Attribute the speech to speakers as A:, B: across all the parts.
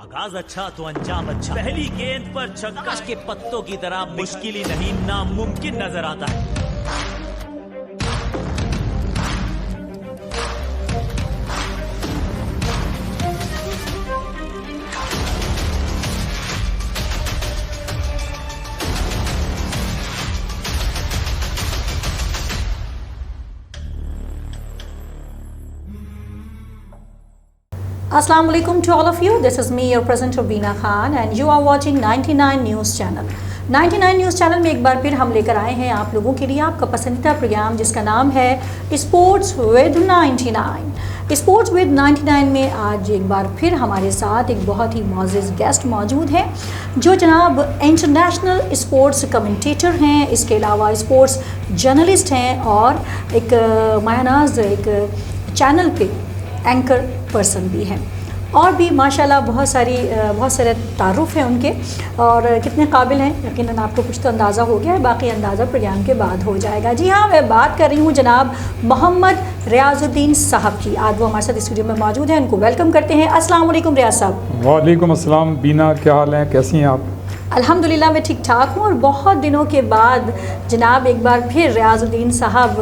A: आगाज अच्छा तो अंजाम अच्छा। पहली गेंद पर छक्का के पत्तों की तरह मुश्किल ही नहीं नामुमकिन नजर आता है।
B: Assalamu alaikum to all of you. This is me, your presenter Veena Khan, and you are watching 99 News Channel. 99 news channel में एक बार फिर हम लेकर आए हैं आप लोगों के लिए आपका पसंदीदा प्रोग्राम जिसका नाम है स्पोर्ट्स विद 99। स्पोर्ट्स विद 99 में आज एक बार फिर हमारे साथ एक बहुत ही मोअज़्ज़िज़ गेस्ट मौजूद हैं जो जनाब इंटरनेशनल स्पोर्ट्स कमेंटेटर हैं, इसके अलावा स्पोर्ट्स जर्नलिस्ट हैं और एक मायनाज़ एक चैनल पे एंकर पर्सन भी हैं और भी माशाल्लाह बहुत सारे तारुफ़ हैं उनके और कितने काबिल हैं यकीनन आपको कुछ तो अंदाज़ा हो गया है, बाकी अंदाज़ा प्रोग्राम के बाद हो जाएगा। जी हाँ, मैं बात कर रही हूँ जनाब मोहम्मद रियाजुद्दीन साहब की। आज वो हमारे साथ स्टूडियो में मौजूद हैं, उनको वेलकम करते हैं। अस्सलाम वालेकुम रियाज साहब।
C: वालेकुम अस्सलाम। बीना, क्या हाल है, कैसी हैं आप?
B: अल्हम्दुलिल्लाह मैं ठीक ठाक हूँ और बहुत दिनों के बाद जनाब एक बार फिर रियाजुद्दीन साहब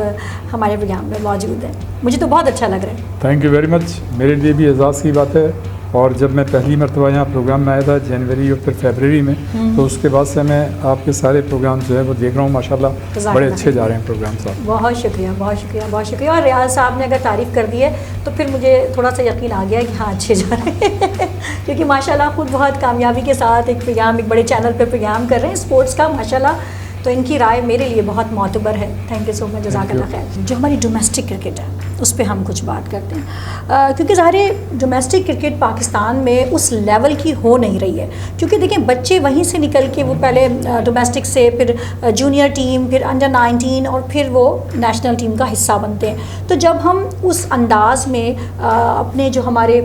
B: हमारे प्रोग्राम में मौजूद हैं, मुझे तो बहुत अच्छा लग रहा है।
C: Thank you very much. मेरे लिए भी एजाज़ की बात है और जब मैं पहली मरतबा यहाँ प्रोग्राम में आया था जनवरी और फिर फरवरी में, तो उसके बाद से मैं आपके सारे प्रोग्राम जो है वो देख रहा हूँ, माशाल्लाह बड़े अच्छे जा रहे हैं प्रोग्राम साहब।
B: बहुत शुक्रिया, बहुत शुक्रिया, बहुत शुक्रिया। और रियाज साहब ने अगर तारीफ़ कर दी है तो फिर मुझे थोड़ा सा यकीन आ गया कि हाँ अच्छे जा रहे हैं क्योंकि माशाल्लाह खुद बहुत कामयाबी के साथ एक प्रोग्राम, एक बड़े चैनल पर प्रोग्राम कर रहे हैं स्पोर्ट्स का, माशाल्लाह। तो इनकी राय मेरे लिए बहुत मोतबर है। थैंक यू सो मच, जज़ाकल्लाह खैर। जो हमारी डोमेस्टिक क्रिकेट है उस पर हम कुछ बात करते हैं क्योंकि ज़ाहिर डोमेस्टिक क्रिकेट पाकिस्तान में उस लेवल की हो नहीं रही है क्योंकि देखें बच्चे वहीं से निकल के वो पहले डोमेस्टिक से फिर जूनियर टीम, फिर अंडर 19 और फिर वो नेशनल टीम का हिस्सा बनते हैं। तो जब हम उस अंदाज़ में अपने जो हमारे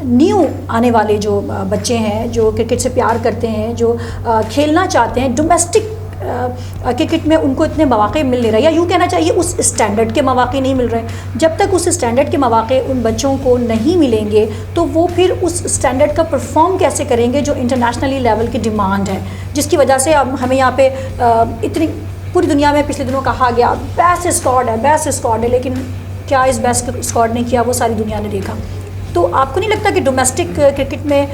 B: न्यू आने वाले जो बच्चे हैं जो क्रिकेट से प्यार करते हैं, जो खेलना चाहते हैं डोमेस्टिक क्रिकेट में, उनको इतने मौक़े मिल नहीं रहे या यूँ कहना चाहिए उस स्टैंडर्ड के मौक़े नहीं मिल रहे। जब तक उस स्टैंडर्ड के मौक़े उन बच्चों को नहीं मिलेंगे तो वो फिर उस स्टैंडर्ड का परफॉर्म कैसे करेंगे जो इंटरनेशनली लेवल की डिमांड है, जिसकी वजह से अब हमें यहाँ पे इतनी पूरी दुनिया में पिछले दिनों कहा गया बेस्ट स्क्वाड है, बेस्ट स्क्वाड है, लेकिन क्या इस बेस्ट स्क्वाड ने किया वो सारी दुनिया ने देखा। तो आपको नहीं लगता कि डोमेस्टिक क्रिकेट में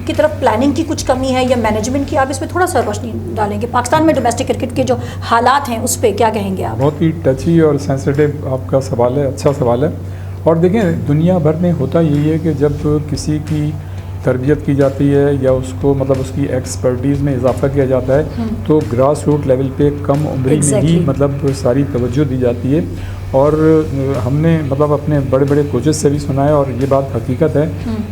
B: की तरफ प्लानिंग की कुछ कमी है या मैनेजमेंट की? आप इस पर थोड़ा सा रोशनी डालेंगे, पाकिस्तान में डोमेस्टिक क्रिकेट के जो हालात हैं उस पर क्या कहेंगे आप?
C: बहुत ही टची और सेंसिटिव आपका सवाल है, अच्छा सवाल है। और देखें दुनिया भर में होता यही है कि जब किसी की तरबियत की जाती है या उसको मतलब उसकी एक्सपर्टीज़ में इजाफा किया जाता है तो ग्रास रूट लेवल पे कम उम्र में ही मतलब सारी तवज्जो दी जाती है। और हमने मतलब अपने बड़े बड़े कोचेस से भी सुना है और ये बात हकीकत है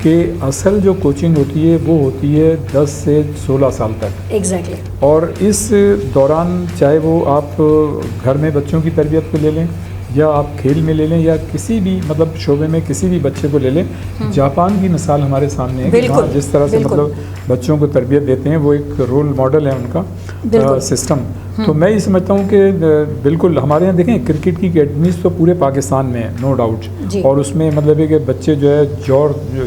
C: कि असल जो कोचिंग होती है वो होती है 10 से 16 साल तक।
B: एग्जैक्टली।
C: और इस दौरान चाहे वो आप घर में बच्चों की तरबियत को ले लें या आप खेल में ले लें या किसी भी मतलब शोबे में किसी भी बच्चे को ले लें, जापान की मिसाल हमारे सामने है कि हाँ जिस तरह से मतलब बच्चों को तरबियत देते हैं वो एक रोल मॉडल है उनका सिस्टम। तो मैं ये समझता हूँ कि बिल्कुल हमारे यहाँ देखें क्रिकेट की अकेडमीज़ तो पूरे पाकिस्तान में है, नो डाउट, और उसमें मतलब है कि बच्चे जो है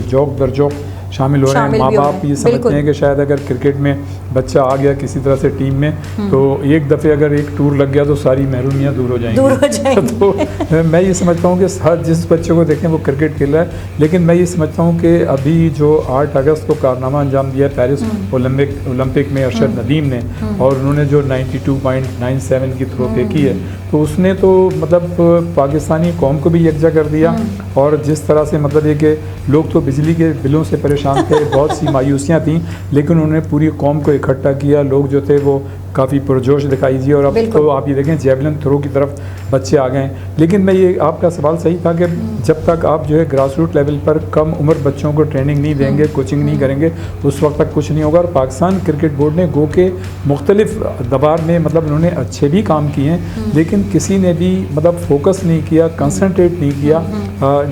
C: जौक दर जौक शामिल हो रहे हैं। माँ बाप ये समझते हैं कि शायद अगर क्रिकेट में बच्चा आ गया किसी तरह से टीम में तो एक दफ़े अगर एक टूर लग गया तो सारी महरूमियाँ दूर हो जाएंगी। तो मैं ये समझता हूँ कि हर जिस बच्चे को देखें वो क्रिकेट खेल रहा है, लेकिन मैं ये समझता हूँ कि अभी जो 8 अगस्त को कारनामा अंजाम दिया पेरिस ओलंपिक में अरशद नदीम ने और उन्होंने जो 92.97 की थ्रो फेंकी है तो उसने तो मतलब पाकिस्तानी कौम को भी यकजा कर दिया। और जिस तरह से मतलब ये कि लोग तो बिजली के बिलों से परेशान थे, बहुत सी मायूसियाँ थी, लेकिन उन्होंने पूरी कौम को इकट्ठा किया, लोग जो थे वो काफ़ी पुरजोश दिखाई दिए। और अब तो आप ये देखें जेवलिन थ्रो की तरफ बच्चे आ गए। लेकिन मैं ये आपका सवाल सही था कि जब तक आप जो है ग्रास रूट लेवल पर कम उम्र बच्चों को ट्रेनिंग नहीं देंगे, कोचिंग नहीं करेंगे, उस वक्त तक कुछ नहीं होगा। और पाकिस्तान क्रिकेट बोर्ड ने गो के मुख्तलिफ दबार में मतलब उन्होंने अच्छे भी काम किए हैं, लेकिन किसी ने भी मतलब फोकस नहीं किया, कंसंट्रेट नहीं किया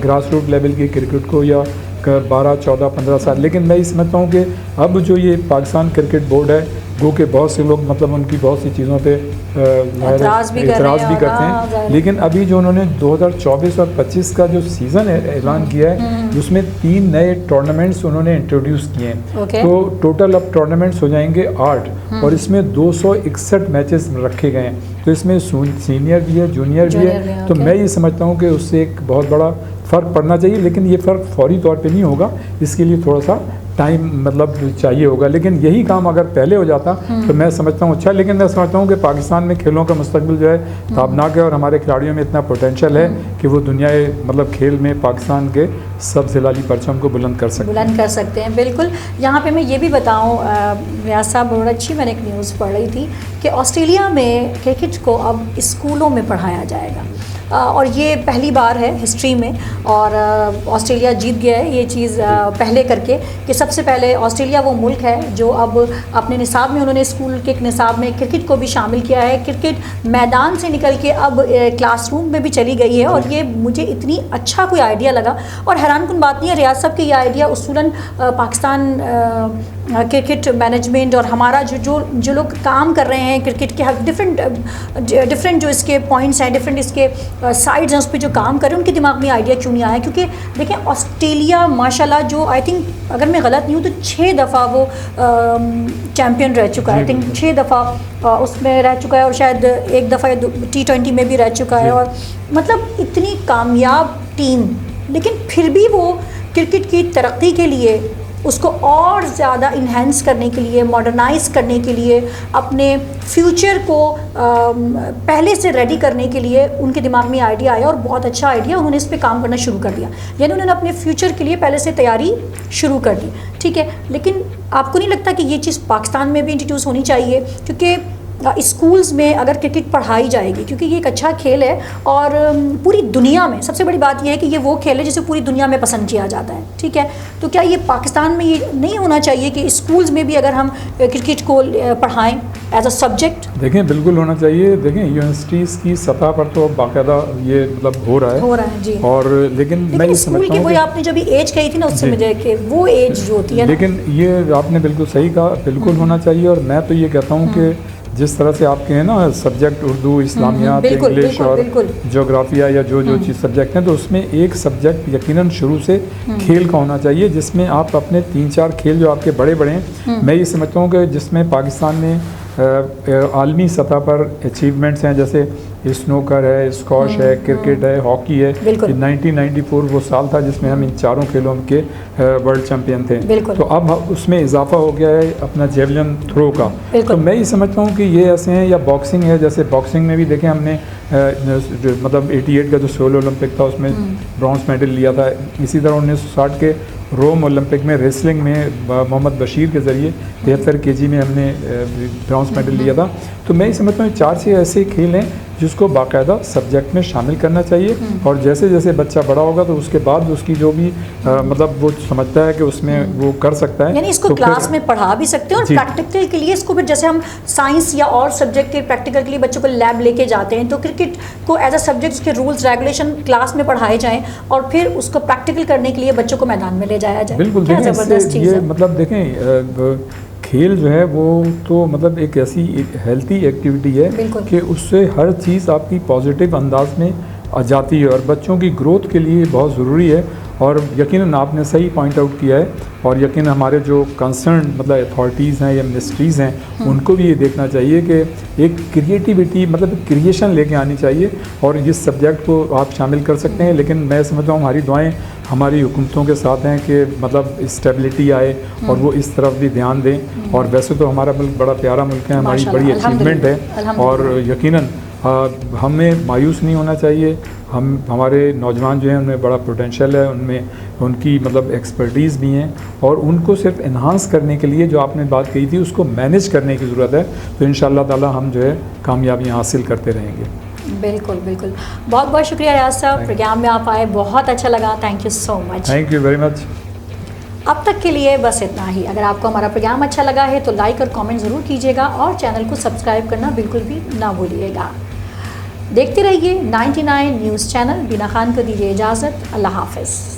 C: ग्रास रूट लेवल की क्रिकेट को या 12, 14, 15 साल। लेकिन मैं ये समझता हूँ कि अब जो ये पाकिस्तान क्रिकेट बोर्ड है गो के बहुत से लोग मतलब उनकी बहुत सी चीज़ों पे
B: एतराज़ भी
C: करते हैं। लेकिन अभी जो उन्होंने 2024 और 25 का जो सीज़न ऐलान किया है उसमें 3 नए टूर्नामेंट्स उन्होंने इंट्रोड्यूस किए हैं। तो टोटल अब टूर्नामेंट्स हो जाएंगे 8 और इसमें 261 मैचेस रखे गए हैं। तो इसमें सीनियर भी है, जूनियर भी है। तो मैं ये समझता हूँ कि उससे एक बहुत बड़ा फ़र्क पड़ना चाहिए, लेकिन ये फ़र्क फौरी तौर पे नहीं होगा, इसके लिए थोड़ा सा टाइम मतलब चाहिए होगा। लेकिन यही काम अगर पहले हो जाता तो मैं समझता हूँ अच्छा। लेकिन मैं समझता हूँ कि पाकिस्तान में खेलों का मुस्तकबिल जो है ताबनाक है और हमारे खिलाड़ियों में इतना पोटेंशियल है कि वो दुनिया मतलब खेल में पाकिस्तान के सब जिलाली परचम को बुलंद कर सकते हैं।
B: बिल्कुल। यहाँ पे मैं ये भी बताऊँ रियाज साहब, बहुत अच्छी मैंने एक न्यूज़ पढ़ रही थी कि ऑस्ट्रेलिया में क्रिकेट को अब स्कूलों में पढ़ाया जाएगा और ये पहली बार है हिस्ट्री में। और ऑस्ट्रेलिया जीत गया है ये चीज़ पहले करके कि सबसे पहले ऑस्ट्रेलिया वो मुल्क है जो अब अपने निसाब में उन्होंने स्कूल के निसाब में क्रिकेट को भी शामिल किया है। क्रिकेट मैदान से निकल के अब क्लासरूम में भी चली गई है और ये मुझे इतनी अच्छा कोई आइडिया लगा। और हैरानकुन बात नहीं है रियाज साहब कि ये आइडिया उसूलन पाकिस्तान क्रिकेट मैनेजमेंट और हमारा जो लोग काम कर रहे हैं क्रिकेट के हर डिफरेंट जो इसके पॉइंट्स हैं, डिफरेंट इसके साइड्स हैं, उस पर जो काम कर रहे हैं उनके दिमाग में आइडिया क्यों नहीं आया। क्योंकि देखें ऑस्ट्रेलिया माशाल्लाह जो आई थिंक अगर मैं गलत नहीं हूँ तो 6 दफ़ा वो चैम्पियन रह चुका है। आई थिंक 6 दफ़ा उसमें रह चुका है और शायद एक दफ़ा T20 में भी रह चुका है। और मतलब इतनी कामयाब टीम, लेकिन फिर भी वो क्रिकेट की तरक्की के लिए उसको और ज़्यादा इन्हेंस करने के लिए, मॉडर्नाइज़ करने के लिए, अपने फ्यूचर को पहले से रेडी करने के लिए उनके दिमाग में आइडिया आया और बहुत अच्छा आइडिया, उन्होंने इस पे काम करना शुरू कर दिया। यानी उन्होंने अपने फ्यूचर के लिए पहले से तैयारी शुरू कर दी। ठीक है, लेकिन आपको नहीं लगता कि ये चीज़ पाकिस्तान में भी इंट्रोड्यूस होनी चाहिए? क्योंकि स्कूल्स में अगर क्रिकेट पढ़ाई जाएगी, क्योंकि ये एक अच्छा खेल है और पूरी दुनिया में सबसे बड़ी बात यह है कि ये वो खेल है जिसे पूरी दुनिया में पसंद किया जाता है। ठीक है, तो क्या ये पाकिस्तान में ये नहीं होना चाहिए कि स्कूल्स में भी अगर हम क्रिकेट को पढ़ाएं एज अ सब्जेक्ट?
C: देखें बिल्कुल होना चाहिए। देखें यूनिवर्सिटीज़ की सतह पर तो बाकायदा ये मतलब हो रहा है जी। और लेकिन मैं
B: स्कूल की वही आपने जब एज कही थी ना उससे मुझे कि वो एज जो होती है,
C: लेकिन ये आपने बिल्कुल सही कहा, बिल्कुल होना चाहिए। और मैं तो ये कहता हूँ कि जिस तरह से आपके हैं ना सब्जेक्ट उर्दू, इस्लामियात, इंग्लिश और जोग्राफिया या जो चीज़ सब्जेक्ट हैं, तो उसमें एक सब्जेक्ट यकीनन शुरू से खेल का होना चाहिए, जिसमें आप अपने 3-4 खेल जो आपके बड़े बड़े हैं, मैं ये समझता हूँ कि जिसमें पाकिस्तान में आलमी सतह पर अचीवमेंट्स हैं, जैसे स्नूकर है, स्कॉश है, क्रिकेट है, हॉकी है। 1994 वो साल था जिसमें हम इन चारों खेलों के वर्ल्ड चैंपियन थे। तो अब उसमें इजाफा हो गया है अपना जेवलिन थ्रो का। तो मैं ये समझता हूँ कि ये ऐसे हैं, या बॉक्सिंग है, जैसे बॉक्सिंग में भी देखें हमने मतलब 88 का जो सोल ओलंपिक था उसमें ब्रॉन्ज मेडल लिया था। इसी तरह 1960 के रोम ओलंपिक में रेसलिंग में मोहम्मद बशीर के ज़रिए 73 kg में हमने ब्रॉन्ज मेडल लिया था। तो मैं ये समझता हूँ 4-6 ऐसे खेल हैं जिसको बाकायदा सब्जेक्ट में शामिल करना चाहिए। और जैसे जैसे बच्चा बड़ा होगा तो उसके बाद उसकी जो भी मतलब वो समझता है कि उसमें वो कर सकता है,
B: यानी इसको
C: तो
B: क्लास में पढ़ा भी सकते हैं। और प्रैक्टिकल के लिए इसको फिर जैसे हम साइंस या और सब्जेक्ट के प्रैक्टिकल के लिए बच्चों को लैब लेके जाते हैं, तो क्रिकेट को एज अ सब्जेक्ट उसके रूल्स रेगुलेशन क्लास में पढ़ाए जाएँ और फिर उसको प्रैक्टिकल करने के लिए बच्चों को मैदान में ले जाया जाए।
C: बिल्कुल, ज़बरदस्त चीज़ है। मतलब देखें खेल जो है वो तो मतलब एक ऐसी हेल्थी एक्टिविटी है कि उससे हर चीज़ आपकी पॉजिटिव अंदाज में आ जाती है और बच्चों की ग्रोथ के लिए बहुत ज़रूरी है। और यकीनन आपने सही पॉइंट आउट किया है और यकीन हमारे जो कंसर्न मतलब अथॉरिटीज़ हैं या मिनिस्ट्रीज़ हैं उनको भी ये देखना चाहिए कि एक क्रिएटिविटी मतलब क्रिएशन लेके आनी चाहिए और इस सब्जेक्ट को आप शामिल कर सकते हैं। लेकिन मैं समझता हूँ हमारी दुआएं हमारी हुकूमतों के साथ हैं कि मतलब स्टेबिलिटी आए और वो इस तरफ भी ध्यान दें। और वैसे तो हमारा मुल्क बड़ा प्यारा मुल्क है, हमारी बड़ी अचीवमेंट है और यकीनन हमें मायूस नहीं होना चाहिए। हमारे नौजवान जो हैं उनमें बड़ा पोटेंशियल है, उनमें उनकी मतलब एक्सपर्टीज़ भी हैं और उनको सिर्फ इन्हांस करने के लिए जो आपने बात कही थी उसको मैनेज करने की ज़रूरत है। तो इंशाअल्लाह ताला हम जो है कामयाबियाँ हासिल करते रहेंगे।
B: बिल्कुल बिल्कुल, बहुत बहुत शुक्रिया रियाज साहब, प्रोग्राम में आप आए, बहुत अच्छा लगा। Thank you so much.
C: Thank you very much.
B: अब तक के लिए बस इतना ही। अगर आपको हमारा प्रोग्राम अच्छा लगा है तो लाइक और कमेंट ज़रूर कीजिएगा और चैनल को सब्सक्राइब करना बिल्कुल भी ना भूलिएगा। देखते रहिए 99 न्यूज़ चैनल। बीना खान को दीजिए इजाज़त। अल्लाह हाफ़िज़।